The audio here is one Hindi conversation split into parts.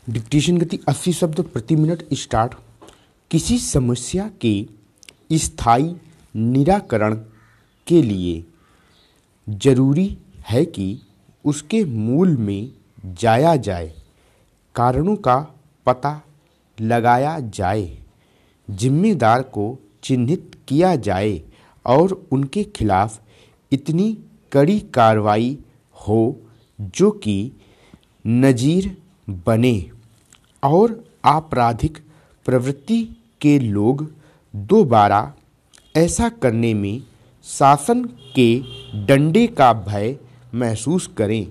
डिक्टेशन गति 80 शब्द प्रति मिनट स्टार्ट। किसी समस्या के स्थायी निराकरण के लिए जरूरी है कि उसके मूल में जाया जाए, कारणों का पता लगाया जाए, जिम्मेदार को चिन्हित किया जाए और उनके खिलाफ इतनी कड़ी कार्रवाई हो जो कि नज़ीर बने और आपराधिक प्रवृत्ति के लोग दोबारा ऐसा करने में शासन के डंडे का भय महसूस करें।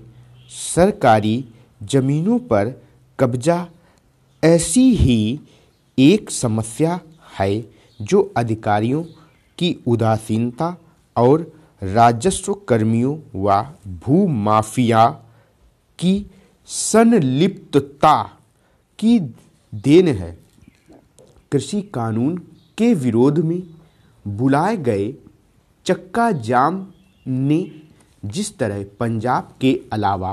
सरकारी जमीनों पर कब्जा ऐसी ही एक समस्या है जो अधिकारियों की उदासीनता और राजस्व कर्मियों व भूमाफिया की संलिप्तता की देन है। कृषि कानून के विरोध में बुलाए गए चक्का जाम ने जिस तरह पंजाब के अलावा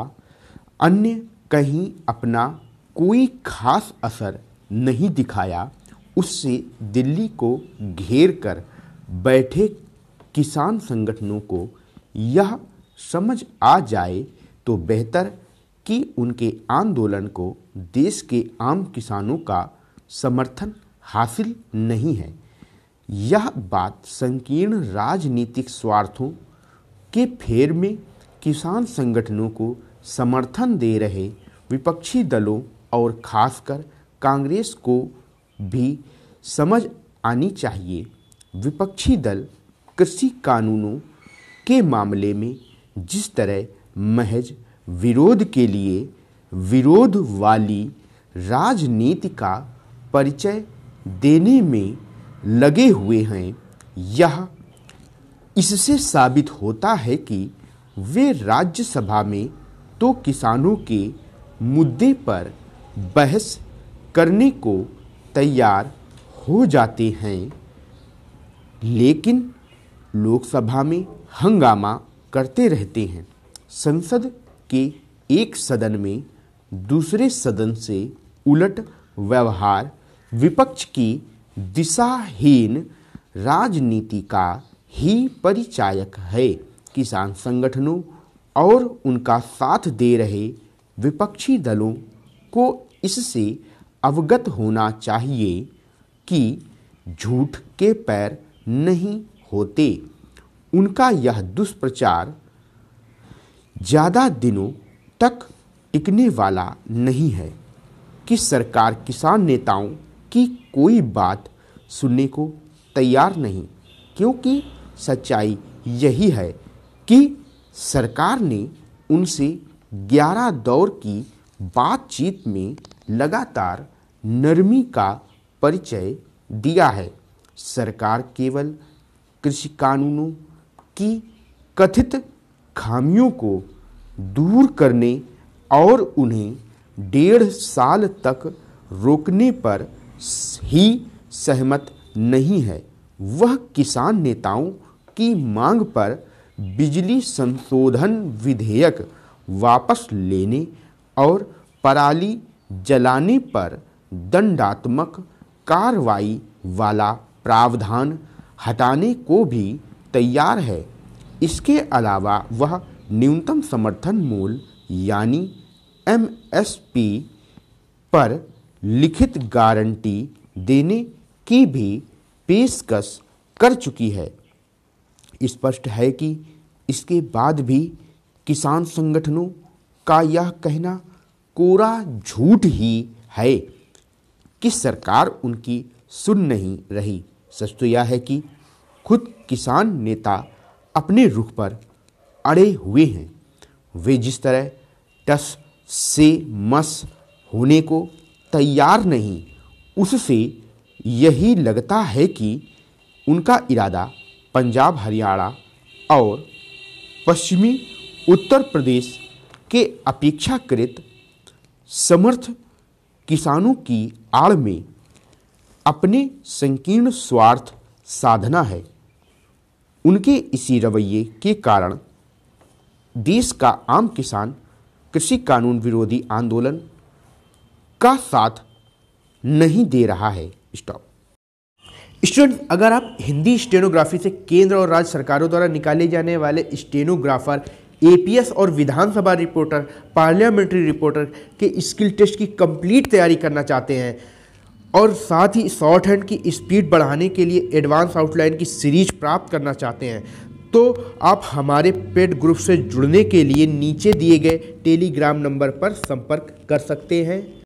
अन्य कहीं अपना कोई खास असर नहीं दिखाया, उससे दिल्ली को घेर कर बैठे किसान संगठनों को यह समझ आ जाए तो बेहतर कि उनके आंदोलन को देश के आम किसानों का समर्थन हासिल नहीं है। यह बात संकीर्ण राजनीतिक स्वार्थों के फेर में किसान संगठनों को समर्थन दे रहे विपक्षी दलों और खासकर कांग्रेस को भी समझ आनी चाहिए। विपक्षी दल कृषि कानूनों के मामले में जिस तरह महज विरोध के लिए विरोध वाली राजनीति का परिचय देने में लगे हुए हैं, यह इससे साबित होता है कि वे राज्यसभा में तो किसानों के मुद्दे पर बहस करने को तैयार हो जाते हैं, लेकिन लोकसभा में हंगामा करते रहते हैं। संसद के एक सदन में दूसरे सदन से उलट व्यवहार विपक्ष की दिशाहीन राजनीति का ही परिचायक है। किसान संगठनों और उनका साथ दे रहे विपक्षी दलों को इससे अवगत होना चाहिए कि झूठ के पैर नहीं होते। उनका यह दुष्प्रचार ज़्यादा दिनों तक टिकने वाला नहीं है कि सरकार किसान नेताओं की कोई बात सुनने को तैयार नहीं, क्योंकि सच्चाई यही है कि सरकार ने उनसे 11 दौर की बातचीत में लगातार नरमी का परिचय दिया है। सरकार केवल कृषि कानूनों की कथित खामियों को दूर करने और उन्हें 1.5 साल तक रोकने पर ही सहमत नहीं है। वह किसान नेताओं की मांग पर बिजली संशोधन विधेयक वापस लेने और पराली जलाने पर दंडात्मक कार्रवाई वाला प्रावधान हटाने को भी तैयार है। इसके अलावा वह न्यूनतम समर्थन मूल्य यानी MSP पर लिखित गारंटी देने की भी पेशकश कर चुकी है। स्पष्ट है कि इसके बाद भी किसान संगठनों का यह कहना कोरा झूठ ही है कि सरकार उनकी सुन नहीं रही। सच तो यह है कि खुद किसान नेता अपने रुख पर अड़े हुए हैं। वे जिस तरह टस से मस होने को तैयार नहीं, उससे यही लगता है कि उनका इरादा पंजाब, हरियाणा और पश्चिमी उत्तर प्रदेश के अपेक्षाकृत समर्थ किसानों की आड़ में अपने संकीर्ण स्वार्थ साधना है। उनके इसी रवैये के कारण देश का आम किसान कृषि कानून विरोधी आंदोलन का साथ नहीं दे रहा है। स्टॉप। स्टूडेंट, अगर आप हिंदी स्टेनोग्राफी से केंद्र और राज्य सरकारों द्वारा निकाले जाने वाले स्टेनोग्राफर, एपीएस और विधानसभा रिपोर्टर, पार्लियामेंट्री रिपोर्टर के स्किल टेस्ट की कंप्लीट तैयारी करना चाहते हैं और साथ ही शॉर्ट हैंड की स्पीड बढ़ाने के लिए एडवांस आउटलाइन की सीरीज प्राप्त करना चाहते हैं, तो आप हमारे पेड ग्रुप से जुड़ने के लिए नीचे दिए गए टेलीग्राम नंबर पर संपर्क कर सकते हैं।